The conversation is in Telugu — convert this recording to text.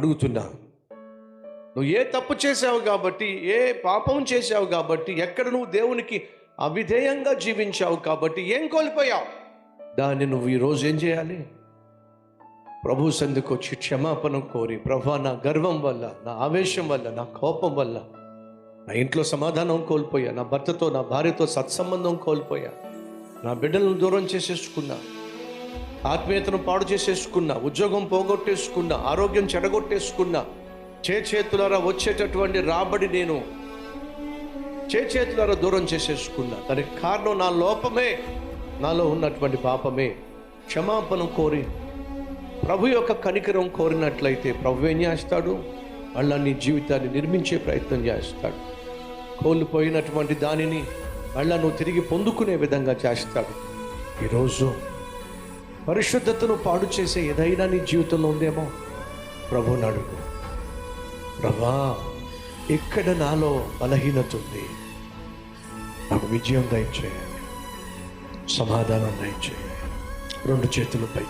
అడుగుతున్నా. నువ్వు ఏ తప్పు చేసావు కాబట్టి, ఏ పాపం చేసావు కాబట్టి, ఎక్కడ నువ్వు దేవునికి అవిధేయంగా జీవించావు కాబట్టి ఏం కోల్పోయావు? దాన్ని నువ్వు ఈరోజు ఏం చేయాలి? ప్రభు సందుకు వచ్చి క్షమాపణ కోరి, ప్రభా నా గర్వం వల్ల, నా ఆవేశం వల్ల, నా కోపం వల్ల నా ఇంట్లో సమాధానం కోల్పోయా, నా భర్తతో నా భార్యతో సత్సంబంధం కోల్పోయా, నా బిడ్డలను దూరం చేసేసుకున్నా, ఆత్మీయతను పాడు చేసేసుకున్నా, ఉద్యోగం పోగొట్టేసుకున్నా, ఆరోగ్యం చెడగొట్టేసుకున్నా, చేతులారా వచ్చేటటువంటి రాబడి నేను చేతులారా దూరం చేసేసుకున్నా. దానికి కారణం నా లోపమే, నాలో ఉన్నటువంటి పాపమే. క్షమాపణ కోరి ప్రభు యొక్క కనికరం కోరినట్లయితే ప్రభు ఏం చేస్తాడు? మళ్ళా నీ జీవితాన్ని నిర్మించే ప్రయత్నం చేస్తాడు. కోల్పోయినటువంటి దానిని మళ్ళా నువ్వు తిరిగి పొందుకునే విధంగా చేస్తాడు. ఈరోజు పరిశుద్ధతను పాడు చేసే ఏదైనా నీ జీవితంలో ఉందేమో ప్రభువుని అడుగు. ప్రభా, ఎక్కడ నాలో బలహీనత ఉంది, నాకు విజయం దయచేయాలి, సమాధానం దయచేయాలి. రెండు చేతులపై